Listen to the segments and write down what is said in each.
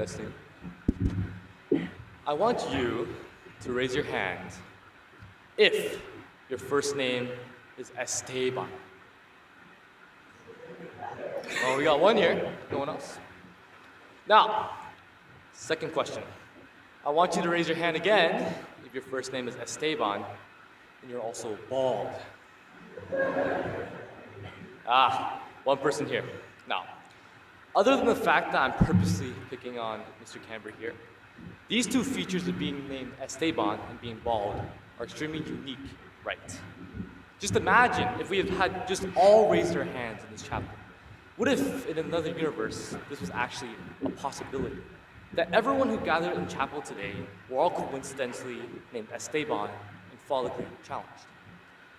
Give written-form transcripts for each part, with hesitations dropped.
Testing. I want you to raise your hand if your first name is Esteban. Oh, we got one here. No one else. Now, second question. I want you to raise your hand again if your first name is Esteban and you're also bald. One person here. Now, other than the fact that I'm purposely picking on Mr. Camber here, these two features of being named Esteban and being bald are extremely unique, right? Just imagine if we had just all raised our hands in this chapel. What if in another universe this was actually a possibility? That everyone who gathered in chapel today were all coincidentally named Esteban and follically challenged.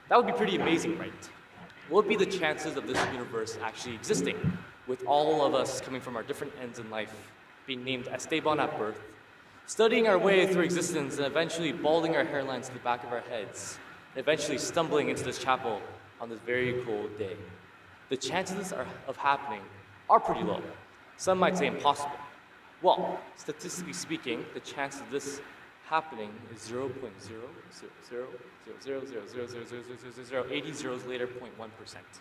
That would be pretty amazing, right? What would be the chances of this universe actually existing, with all of us coming from our different ends in life, being named Esteban at birth, studying our way through existence, and eventually balding our hairlines to the back of our heads, and eventually stumbling into this chapel on this very cold day? The chances of happening are pretty low. Some might say impossible. Well, statistically speaking, the chance of this happening is 0.00000000080 zeros later 0.1%.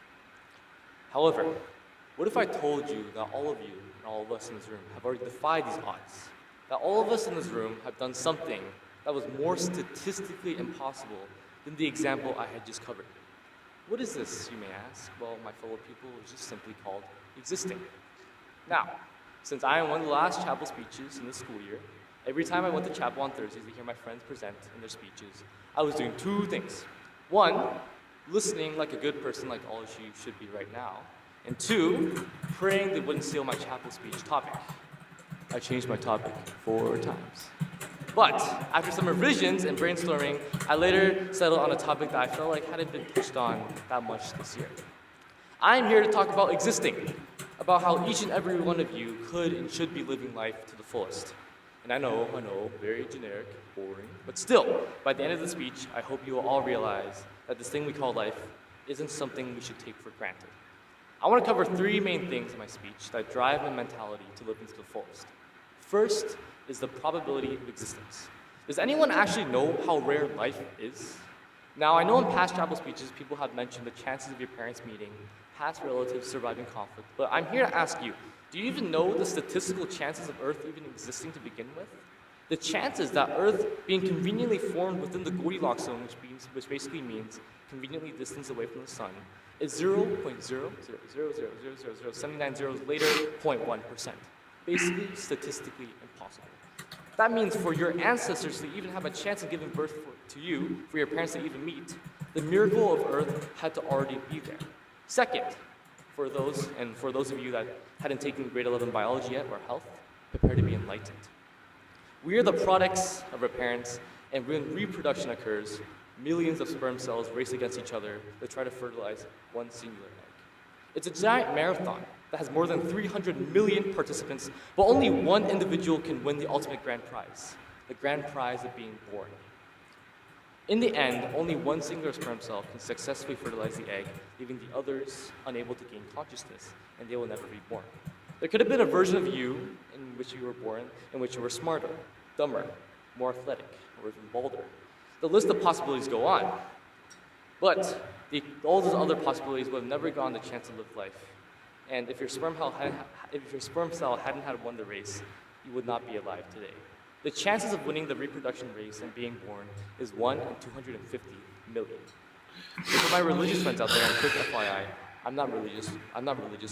However, what if I told you that all of you and all of us in this room have already defied these odds? That all of us in this room have done something that was more statistically impossible than the example I had just covered. What is this, you may ask? Well, my fellow people, it's just simply called existing. Now, since I am one of the last chapel speeches in this school year, every time I went to chapel on Thursdays to hear my friends present in their speeches, I was doing two things. One, listening like a good person like all of you should be right now. And two, praying they wouldn't steal my chapel speech topic. I changed my topic 4 times. But after some revisions and brainstorming, I later settled on a topic that I felt like hadn't been touched on that much this year. I'm here to talk about existing, about how each and every one of you could and should be living life to the fullest. And I know, very generic, boring, but still, by the end of the speech, I hope you will all realize that this thing we call life isn't something we should take for granted. I want to cover 3 main things in my speech that drive my mentality to living to the fullest. First is the probability of existence. Does anyone actually know how rare life is? Now, I know in past chapel speeches, people have mentioned the chances of your parents meeting, past relatives surviving conflict, but I'm here to ask you, do you even know the statistical chances of Earth even existing to begin with? The chances that Earth being conveniently formed within the Goldilocks zone, which basically means conveniently distanced away from the sun, is 0.000000079 zeros later 0.1%. Basically, statistically impossible. That means for your ancestors to even have a chance of giving birth to you, for your parents to even meet, the miracle of Earth had to already be there. Second, for those of you that hadn't taken grade 11 biology yet or health, prepare to be enlightened. We are the products of our parents, and when reproduction occurs, millions of sperm cells race against each other to try to fertilize one singular egg. It's a giant marathon that has more than 300 million participants, but only one individual can win the ultimate grand prize, the grand prize of being born. In the end, only one singular sperm cell can successfully fertilize the egg, leaving the others unable to gain consciousness, and they will never be born. There could have been a version of you in which you were born, in which you were smarter, dumber, more athletic, or even bolder. The list of possibilities go on. But all those other possibilities would have never gotten the chance to live life. And if your sperm cell hadn't had won the race, you would not be alive today. The chances of winning the reproduction race and being born is 1 in 250 million. And for my religious friends out there, and quick FYI, I'm not religious,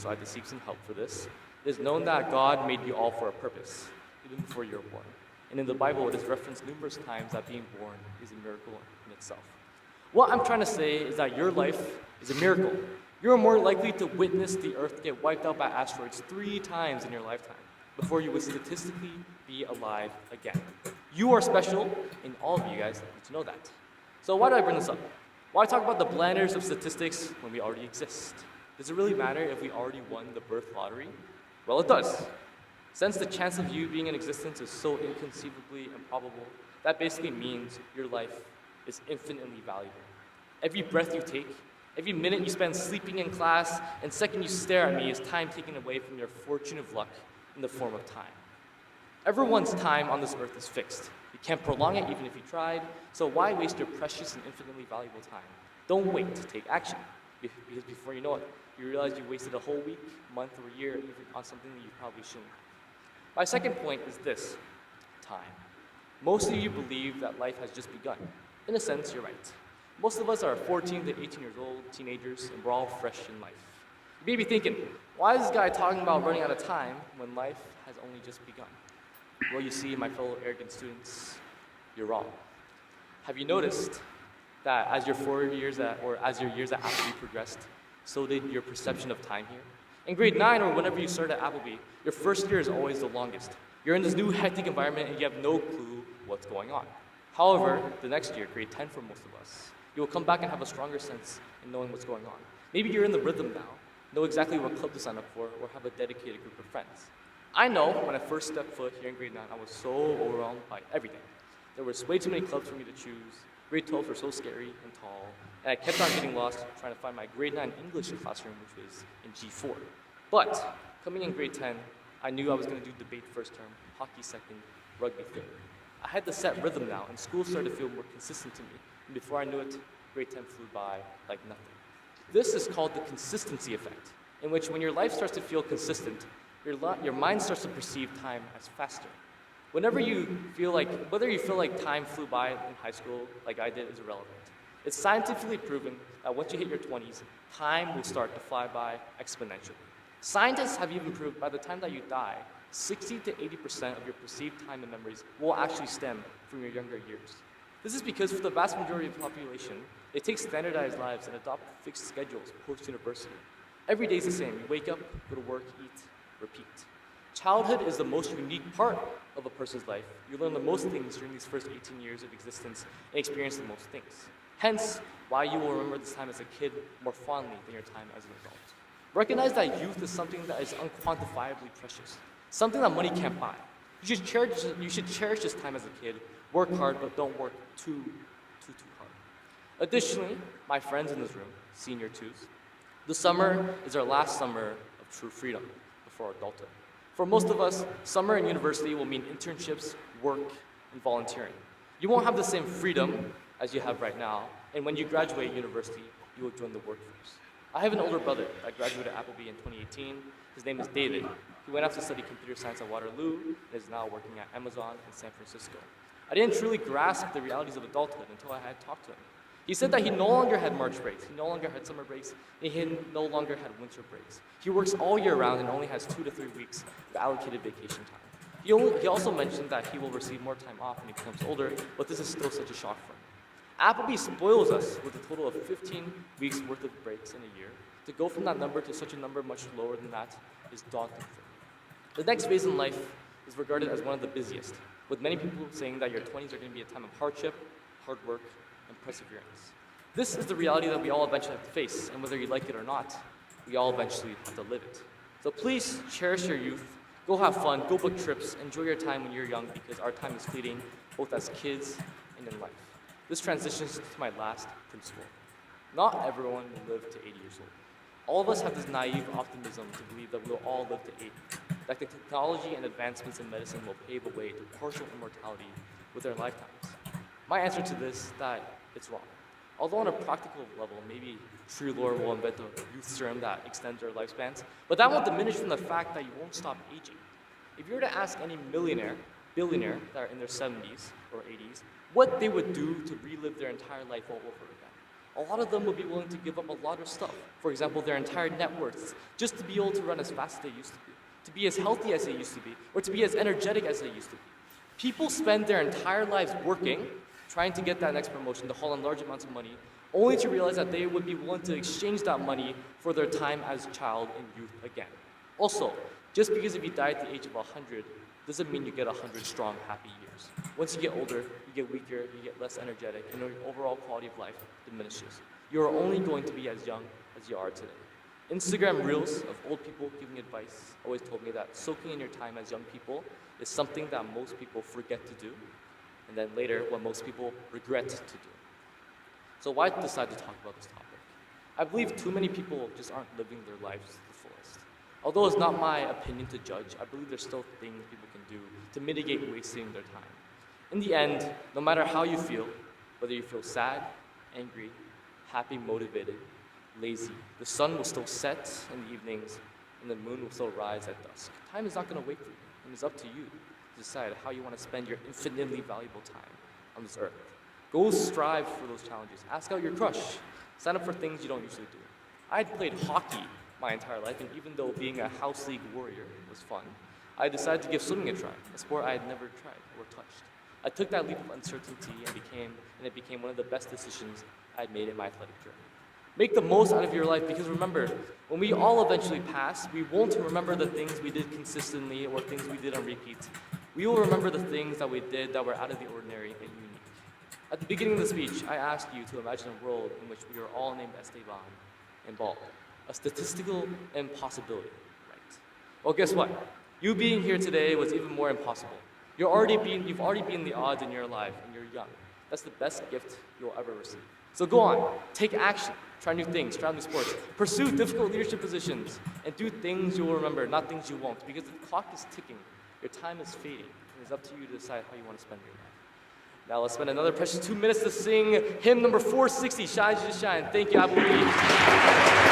so I had to seek some help for this. It is known that God made you all for a purpose, even before you were born. And in the Bible, it is referenced numerous times that being born is a miracle in itself. What I'm trying to say is that your life is a miracle. You are more likely to witness the Earth get wiped out by asteroids 3 times in your lifetime before you would statistically be alive again. You are special, and all of you guys need to know that. So why do I bring this up? Why talk about the blinders of statistics when we already exist? Does it really matter if we already won the birth lottery? Well, it does. Since the chance of you being in existence is so inconceivably improbable, that basically means your life is infinitely valuable. Every breath you take, every minute you spend sleeping in class, and second you stare at me is time taken away from your fortune of luck in the form of time. Everyone's time on this earth is fixed. You can't prolong it even if you tried, so why waste your precious and infinitely valuable time? Don't wait to take action, because before you know it, you realize you wasted a whole week, month, or year even on something that you probably shouldn't. My second point is this: time. Most of you believe that life has just begun. In a sense, you're right. Most of us are 14 to 18 years old, teenagers, and we're all fresh in life. You may be thinking, why is this guy talking about running out of time when life has only just begun? Well, you see, my fellow arrogant students, you're wrong. Have you noticed that as your as your years at Appleby progressed, so did your perception of time here? In grade 9 or whenever you start at Appleby, your first year is always the longest. You're in this new hectic environment and you have no clue what's going on. However, the next year, grade 10 for most of us, you will come back and have a stronger sense in knowing what's going on. Maybe you're in the rhythm now, know exactly what club to sign up for, or have a dedicated group of friends. I know when I first stepped foot here in grade 9, I was so overwhelmed by everything. There was way too many clubs for me to choose. Grade 12s were so scary and tall, and I kept on getting lost trying to find my grade 9 English classroom, which was in G4. But coming in grade 10, I knew I was going to do debate first term, hockey second, rugby third. I had the set rhythm now, and school started to feel more consistent to me. And before I knew it, grade 10 flew by like nothing. This is called the consistency effect, in which when your life starts to feel consistent, your mind starts to perceive time as faster. Whether you feel like time flew by in high school, like I did, is irrelevant. It's scientifically proven that once you hit your 20s, time will start to fly by exponentially. Scientists have even proved by the time that you die, 60 to 80% of your perceived time and memories will actually stem from your younger years. This is because for the vast majority of the population, they take standardized lives and adopt fixed schedules post-university. Every day is the same. You wake up, go to work, eat, repeat. Childhood is the most unique part of a person's life. You learn the most things during these first 18 years of existence and experience the most things. Hence, why you will remember this time as a kid more fondly than your time as an adult. Recognize that youth is something that is unquantifiably precious, something that money can't buy. You should cherish this time as a kid. Work hard, but don't work too hard. Additionally, my friends in this room, senior twos, the summer is our last summer of true freedom before adulthood. For most of us, summer in university will mean internships, work, and volunteering. You won't have the same freedom as you have right now, and when you graduate university, you will join the workforce. I have an older brother that graduated Appleby in 2018. His name is David. He went off to study computer science at Waterloo and is now working at Amazon in San Francisco. I didn't truly grasp the realities of adulthood until I had talked to him. He said that he no longer had March breaks, he no longer had summer breaks, and he no longer had winter breaks. He works all year round and only has 2 to 3 weeks of allocated vacation time. He also mentioned that he will receive more time off when he becomes older, but this is still such a shock for him. Appleby spoils us with a total of 15 weeks worth of breaks in a year. To go from that number to such a number much lower than that is daunting for me. The next phase in life is regarded as one of the busiest, with many people saying that your 20s are going to be a time of hardship, hard work, and perseverance. This is the reality that we all eventually have to face, and whether you like it or not, we all eventually have to live it. So please cherish your youth, go have fun, go book trips, enjoy your time when you're young, because our time is fleeting, both as kids and in life. This transitions to my last principle. Not everyone will live to 80 years old. All of us have this naive optimism to believe that we'll all live to 80, that the technology and advancements in medicine will pave the way to partial immortality with our lifetimes. My answer to this is that it's wrong. Although on a practical level, maybe True Lord will invent a youth serum that extends our lifespans, but that won't diminish from the fact that you won't stop aging. If you were to ask any millionaire, billionaire that are in their 70s or 80s, what they would do to relive their entire life all over again, a lot of them would be willing to give up a lot of stuff. For example, their entire net worths, just to be able to run as fast as they used to be as healthy as they used to be, or to be as energetic as they used to be. People spend their entire lives working, trying to get that next promotion, to haul in large amounts of money, only to realize that they would be willing to exchange that money for their time as child and youth again. Also, just because if you die at the age of 100, doesn't mean you get 100 strong, happy years. Once you get older, you get weaker, you get less energetic, and your overall quality of life diminishes. You are only going to be as young as you are today. Instagram reels of old people giving advice always told me that soaking in your time as young people is something that most people forget to do, and then later, what most people regret to do. So why decide to talk about this topic? I believe too many people just aren't living their lives to the fullest. Although it's not my opinion to judge, I believe there's still things people can do to mitigate wasting their time. In the end, no matter how you feel, whether you feel sad, angry, happy, motivated, lazy, the sun will still set in the evenings and the moon will still rise at dusk. Time is not going to wait for you, and it's up to you to decide how you want to spend your infinitely valuable time on this earth. Go strive for those challenges. Ask out your crush. Sign up for things you don't usually do. I had played hockey my entire life, and even though being a house league warrior was fun, I decided to give swimming a try, a sport I had never tried or touched. I took that leap of uncertainty and it became one of the best decisions I had made in my athletic journey. Make the most out of your life because remember, when we all eventually pass, we won't remember the things we did consistently or things we did on repeat. We will remember the things that we did that were out of the ordinary and unique. At the beginning of the speech, I asked you to imagine a world in which we are all named Esteban and bald. A statistical impossibility, right? Well, guess what? You being here today was even more impossible. You've already beaten the odds in your life, and you're young. That's the best gift you'll ever receive. So go on, take action, try new things, try new sports, pursue difficult leadership positions, and do things you will remember, not things you won't, because the clock is ticking, your time is fading, and it's up to you to decide how you want to spend your life. Now let's spend another precious 2 minutes to sing hymn number 460, Shine, Jesus, Shine. Thank you, I believe.